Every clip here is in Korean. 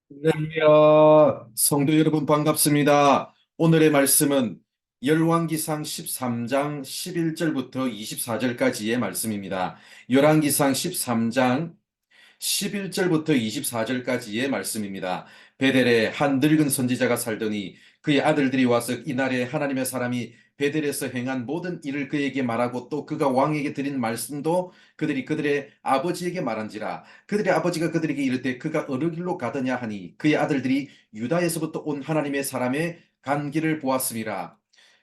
할렐루야, 성도 여러분 반갑습니다. 오늘의 말씀은 열왕기상 13장 11절부터 24절까지의 말씀입니다. 열왕기상 13장 11절부터 24절까지의 말씀입니다. 베델에 한 늙은 선지자가 살더니 그의 아들들이 와서 이날에 하나님의 사람이 베델에서 행한 모든 일을 그에게 말하고 또 그가 왕에게 드린 말씀도 그들이 그들의 아버지에게 말한지라. 그들의 아버지가 그들에게 이르되 그가 어느 길로 가더냐 하니 그의 아들들이 유다에서부터 온 하나님의 사람의 간 길을 보았음이라.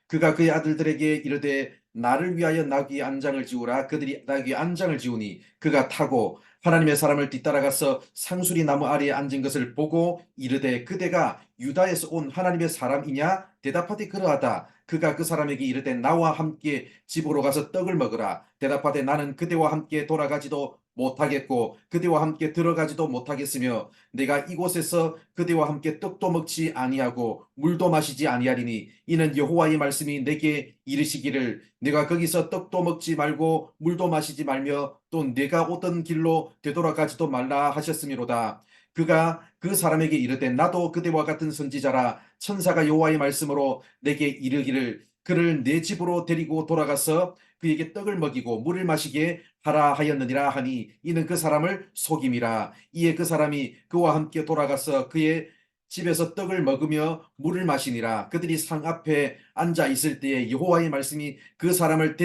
그가 그의 아들들에게 이르되 나를 위하여 나귀 안장을 지우라. 그들이 나귀 안장을 지우니 그가 타고 하나님의 사람을 뒤따라가서 상수리 나무 아래에 앉은 것을 보고 이르되 그대가 유다에서 온 하나님의 사람이냐? 대답하되 그러하다. 그가 그 사람에게 이르되 나와 함께 집으로 가서 떡을 먹으라. 대답하되 나는 그대와 함께 돌아가지도 못하겠고 그대와 함께 들어가지도 못하겠으며 내가 이곳에서 그대와 함께 떡도 먹지 아니하고 물도 마시지 아니하리니 이는 여호와의 말씀이 내게 이르시기를 내가 거기서 떡도 먹지 말고 물도 마시지 말며 또 내가 오던 길로 되돌아가지도 말라 하셨음이로다. 그가 그 사람에게 이르되 나도 그대와 같은 선지자라. 천사가 여호와의 말씀으로 내게 이르기를 그를 내 집으로 데리고 돌아가서 그에게 떡을 먹이고 물을 마시게 하라 하였느니라 하니 이는 그 사람을 속임이라. 이에 그 사람이 그와 함께 돌아가서 그의 집에서 떡을 먹으며 물을 마시니라. 그들이 상 앞에 앉아 있을 때에 여호와의 말씀이 그 사람을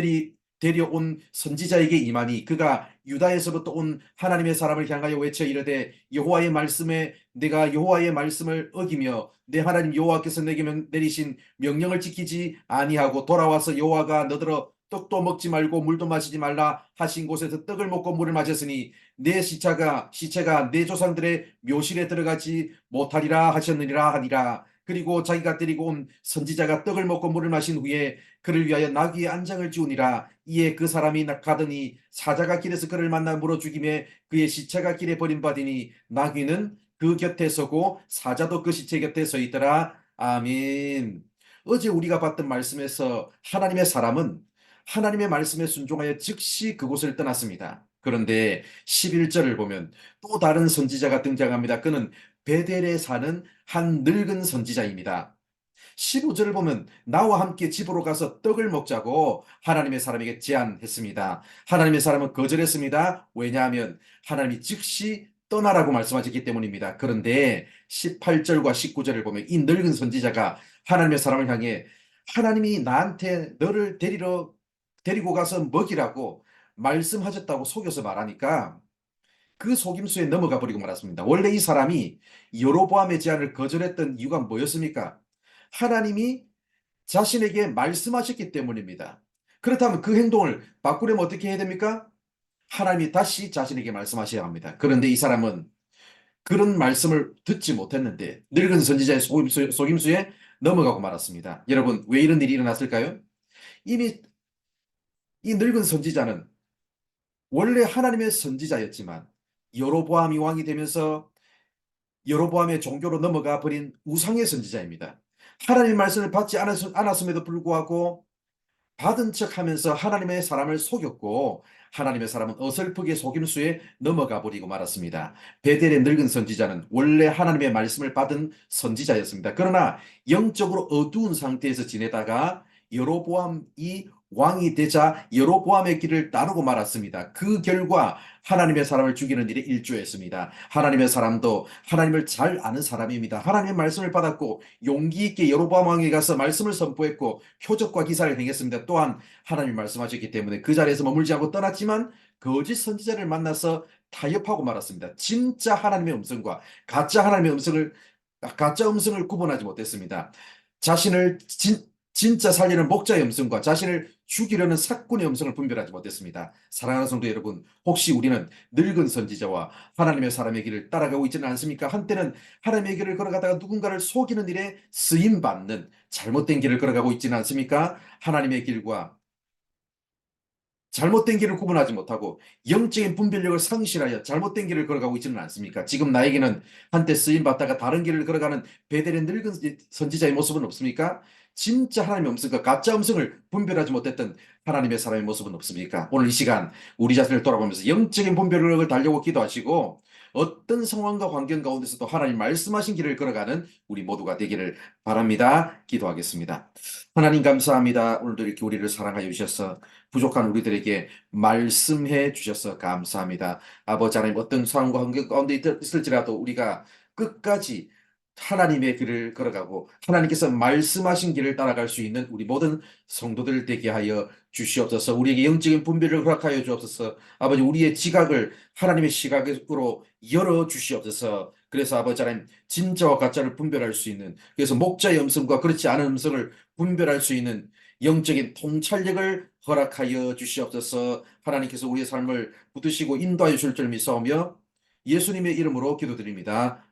데려온 선지자에게 임하니 그가 유다에서부터 온 하나님의 사람을 향하여 외쳐 이르되 여호와의 말씀에 내가 여호와의 말씀을 어기며 내 하나님 여호와께서 내게 내리신 명령을 지키지 아니하고 돌아와서 여호와가 너더러 떡도 먹지 말고 물도 마시지 말라 하신 곳에서 떡을 먹고 물을 마셨으니 내 시체가 내 조상들의 묘실에 들어가지 못하리라 하셨느니라 하니라. 그리고 자기가 데리고 온 선지자가 떡을 먹고 물을 마신 후에 그를 위하여 나귀의 안장을 지우니라. 이에 그 사람이 가더니 사자가 길에서 그를 만나 물어 죽이매 그의 시체가 길에 버림받으니 나귀는 그 곁에 서고 사자도 그 시체 곁에 서 있더라. 아멘. 어제 우리가 봤던 말씀에서 하나님의 사람은 하나님의 말씀에 순종하여 즉시 그곳을 떠났습니다. 그런데 11절을 보면 또 다른 선지자가 등장합니다. 그는 베델에 사는 한 늙은 선지자입니다. 15절을 보면 나와 함께 집으로 가서 떡을 먹자고 하나님의 사람에게 제안했습니다. 하나님의 사람은 거절했습니다. 왜냐하면 하나님이 즉시 떠나라고 말씀하셨기 때문입니다. 그런데 18절과 19절을 보면 이 늙은 선지자가 하나님의 사람을 향해 하나님이 나한테 너를 데리고 가서 먹이라고 말씀하셨다고 속여서 말하니까 그 속임수에 넘어가 버리고 말았습니다. 원래 이 사람이 여로보암의 제안을 거절했던 이유가 뭐였습니까? 하나님이 자신에게 말씀하셨기 때문입니다. 그렇다면 그 행동을 바꾸려면 어떻게 해야 됩니까? 하나님이 다시 자신에게 말씀하셔야 합니다. 그런데 이 사람은 그런 말씀을 듣지 못했는데 늙은 선지자의 속임수에 넘어가고 말았습니다. 여러분, 왜 이런 일이 일어났을까요? 이미 이 늙은 선지자는 원래 하나님의 선지자였지만 여로보암이 왕이 되면서 여로보암의 종교로 넘어가 버린 우상의 선지자입니다. 하나님의 말씀을 받지 않았음에도 불구하고 받은 척하면서 하나님의 사람을 속였고 하나님의 사람은 어설프게 속임수에 넘어가 버리고 말았습니다. 베델의 늙은 선지자는 원래 하나님의 말씀을 받은 선지자였습니다. 그러나 영적으로 어두운 상태에서 지내다가 여로보암이 왕이 되자 여로보암의 길을 따르고 말았습니다. 그 결과 하나님의 사람을 죽이는 일에 일조했습니다. 하나님의 사람도 하나님을 잘 아는 사람입니다. 하나님의 말씀을 받았고 용기 있게 여로보암 왕에 가서 말씀을 선포했고 표적과 기사를 행했습니다. 또한 하나님이 말씀하셨기 때문에 그 자리에서 머물지 않고 떠났지만 거짓 선지자를 만나서 타협하고 말았습니다. 진짜 하나님의 음성과 가짜 음성을 구분하지 못했습니다. 자신을 진짜 살리는 목자의 음성과 자신을 죽이려는 사꾼의 음성을 분별하지 못했습니다. 사랑하는 성도 여러분, 혹시 우리는 늙은 선지자와 하나님의 사람의 길을 따라가고 있지는 않습니까? 한때는 하나님의 길을 걸어가다가 누군가를 속이는 일에 쓰임받는 잘못된 길을 걸어가고 있지는 않습니까? 하나님의 길과 잘못된 길을 구분하지 못하고 영적인 분별력을 상실하여 잘못된 길을 걸어가고 있지는 않습니까? 지금 나에게는 한때 쓰임 받다가 다른 길을 걸어가는 베델의 늙은 선지자의 모습은 없습니까? 진짜 하나님의 음성과 가짜 음성을 분별하지 못했던 하나님의 사람의 모습은 없습니까? 오늘 이 시간 우리 자신을 돌아보면서 영적인 분별력을 달려고 기도하시고 어떤 상황과 환경 가운데서도 하나님 말씀하신 길을 걸어가는 우리 모두가 되기를 바랍니다. 기도하겠습니다. 하나님 감사합니다. 오늘도 이렇게 우리를 사랑하여 주셔서 부족한 우리들에게 말씀해 주셔서 감사합니다. 아버지 하나님 어떤 상황과 환경 가운데 있을지라도 우리가 끝까지 하나님의 길을 걸어가고 하나님께서 말씀하신 길을 따라갈 수 있는 우리 모든 성도들 되게 하여 주시옵소서. 우리에게 영적인 분별을 허락하여 주옵소서. 아버지 우리의 지각을 하나님의 시각으로 열어 주시옵소서. 그래서 아버지 하나님 진짜와 가짜를 분별할 수 있는, 그래서 목자의 음성과 그렇지 않은 음성을 분별할 수 있는 영적인 통찰력을 허락하여 주시옵소서. 하나님께서 우리의 삶을 붙드시고 인도하여 주실 줄 믿사오며 예수님의 이름으로 기도드립니다.